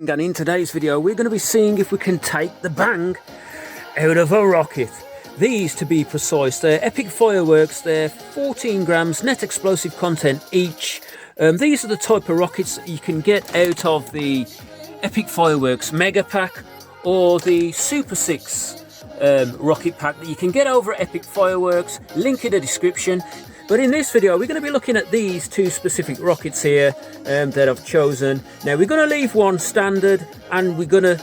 And in today's video we're going to be seeing if we can take the bang out of a rocket. These, to be precise, they're Epic Fireworks. They're 14 grams net explosive content each. These are the type of rockets that you can get out of the Epic Fireworks Mega Pack or the Super 6 rocket pack that you can get over at Epic Fireworks. Link in the description. But in this video, we're going to be looking at these two specific rockets here that I've chosen. Now, we're going to leave one standard and we're going to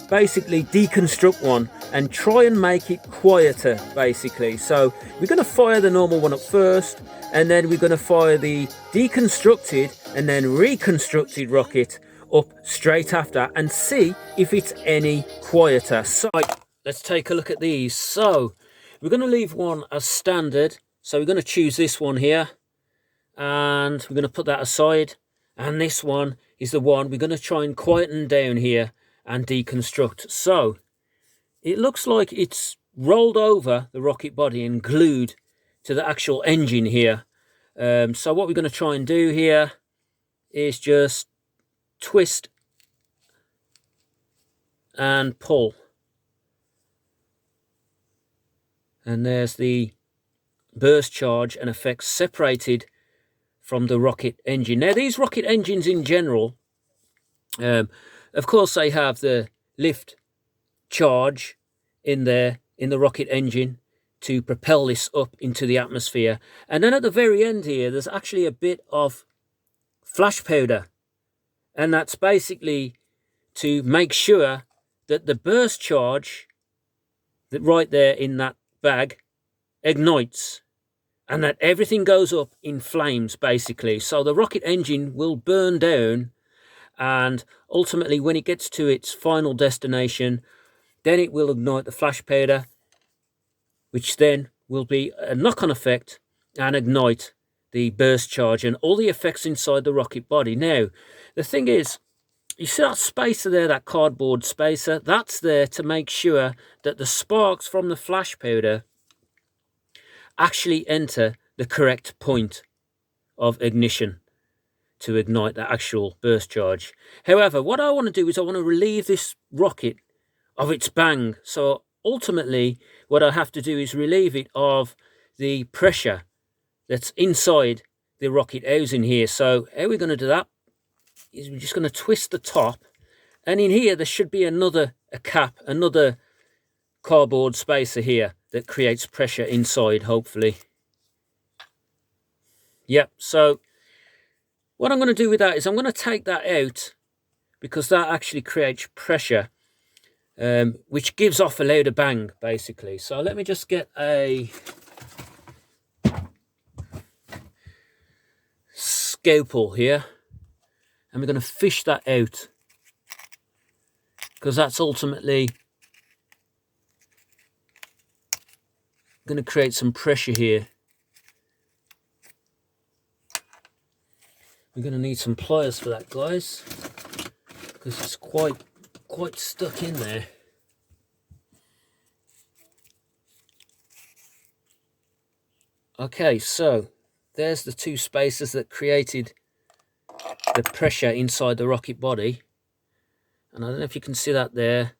basically deconstruct one and try and make it quieter, basically. So we're going to fire the normal one up first, and then we're going to fire the deconstructed and then reconstructed rocket up straight after and see if it's any quieter. So let's take a look at these. So we're going to leave one as standard. So we're going to choose this one here and we're going to put that aside, and this one is the one we're going to try and quieten down here and deconstruct. So it looks like it's rolled over the rocket body and glued to the actual engine here. So what we're going to try and do here is just twist and pull, and there's the burst charge and effects separated from the rocket engine. Now, these rocket engines in general, of course, they have the lift charge in there in the rocket engine to propel this up into the atmosphere. And then at the very end here, there's actually a bit of flash powder. And that's basically to make sure that the burst charge that right there in that bag ignites and that everything goes up in flames, basically. So the rocket engine will burn down, and ultimately when it gets to its final destination, then it will ignite the flash powder, which then will be a knock-on effect and ignite the burst charge and all the effects inside the rocket body. Now, the thing is, you see that spacer there, that cardboard spacer? That's there to make sure that the sparks from the flash powder actually enter the correct point of ignition to ignite the actual burst charge. However, what I want to do is I want to relieve this rocket of its bang. So ultimately, what I have to do is relieve it of the pressure that's inside the rocket housing here. So how we're going to do that is we're just going to twist the top, and in here there should be another cardboard spacer here that creates pressure inside, hopefully. Yep, so what I'm going to do with that is I'm going to take that out, because that actually creates pressure, which gives off a louder bang, basically. So let me just get a scalpel here, and we're going to fish that out, because that's ultimately going to create some pressure here. We're going to need some pliers for that, guys, because it's quite stuck in there. Okay, so there's the two spacers that created the pressure inside the rocket body, and I don't know if you can see that there.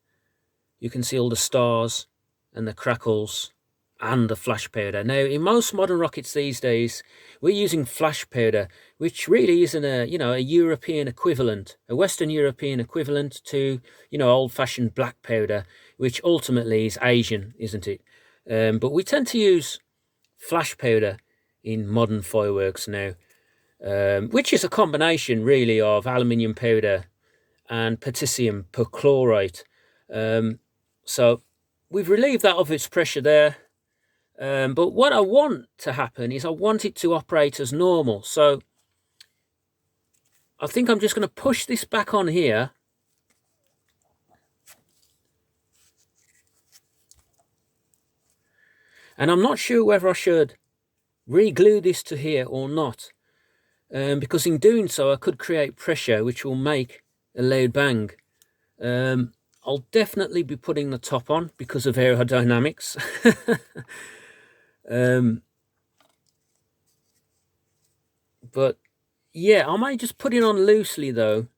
You can see all the stars and the crackles and the flash powder. Now, in most modern rockets these days, we're using flash powder, which really isn't a European equivalent, a Western European equivalent to old-fashioned black powder, which ultimately is Asian, isn't it? But we tend to use flash powder in modern fireworks now, which is a combination really of aluminium powder and potassium perchlorate. So we've relieved that of its pressure there. But what I want to happen is I want it to operate as normal. So I think I'm just going to push this back on here. And I'm not sure whether I should re-glue this to here or not. Because in doing so, I could create pressure, which will make a loud bang. I'll definitely be putting the top on because of aerodynamics. But yeah, I might just put it on loosely though,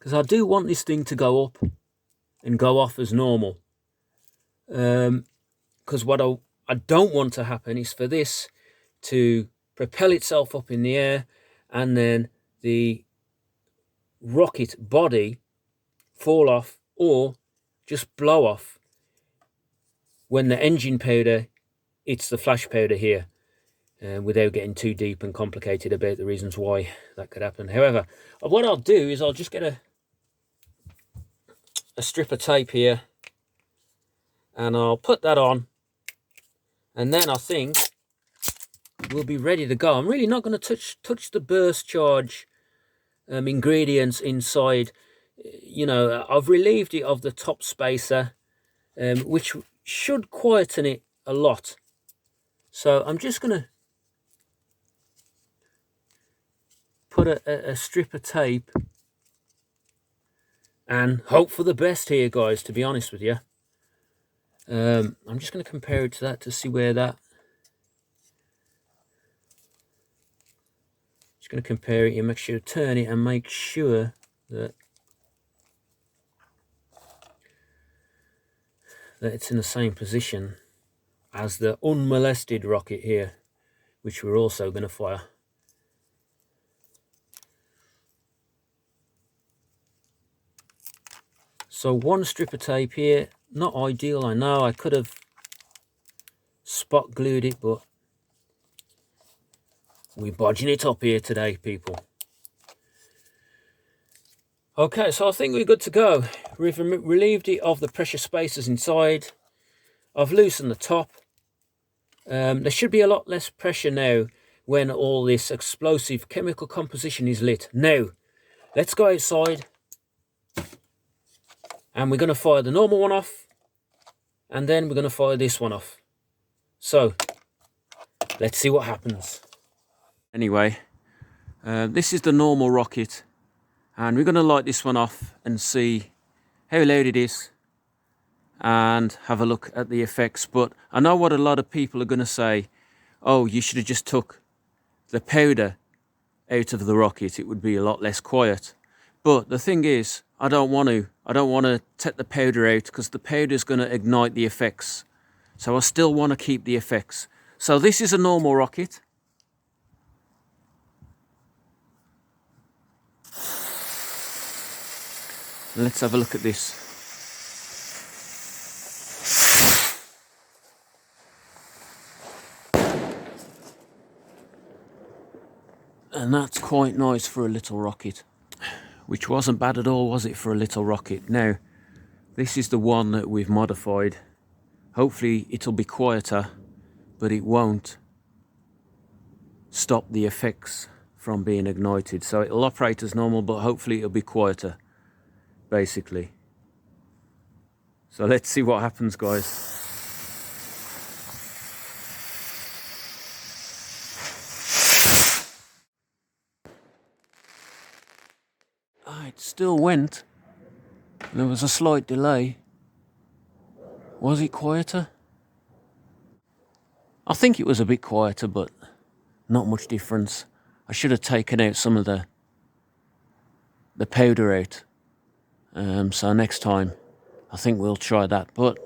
because I do want this thing to go up and go off as normal. Because what I don't want to happen is for this to propel itself up in the air and then the rocket body fall off or just blow off when the engine powder hits the flash powder here, without getting too deep and complicated about the reasons why that could happen. However, what I'll do is I'll just get a strip of tape here and I'll put that on, and then I think we'll be ready to go. I'm really not going to touch the burst charge ingredients inside. You know, I've relieved it of the top spacer, which should quieten it a lot. So I'm just going to put a strip of tape and hope for the best here, guys, to be honest with you. I'm just going to compare it to that to see where that... Just going to compare it. You make sure to turn it and make sure that it's in the same position as the unmolested rocket here, which we're also going to fire. So one strip of tape here, not ideal, I know. I could have spot glued it, but we're bodging it up here today, people. Okay, so I think we're good to go. We've relieved it of the pressure spacers inside. I've loosened the top. There should be a lot less pressure now when all this explosive chemical composition is lit. Now, let's go outside. And we're going to fire the normal one off. And then we're going to fire this one off. So, let's see what happens. Anyway, this is the normal rocket. And we're going to light this one off and see how loud it is. And have a look at the effects. But I know what a lot of people are going to say. Oh, you should have just took the powder out of the rocket. It would be a lot less quiet. But the thing is, I don't want to take the powder out because the powder is going to ignite the effects. So I still want to keep the effects. So this is a normal rocket. Let's have a look at this. And that's quite nice for a little rocket. Which wasn't bad at all, was it, for a little rocket? Now, this is the one that we've modified. Hopefully it'll be quieter, but it won't stop the effects from being ignited. So it'll operate as normal, but hopefully it'll be quieter, basically. So let's see what happens, guys. It still went. There was a slight delay. Was it quieter? I think it was a bit quieter, but not much difference. I should have taken out some of the powder out. So next time, I think we'll try that. But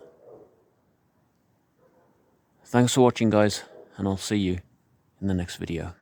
thanks for watching, guys, and I'll see you in the next video.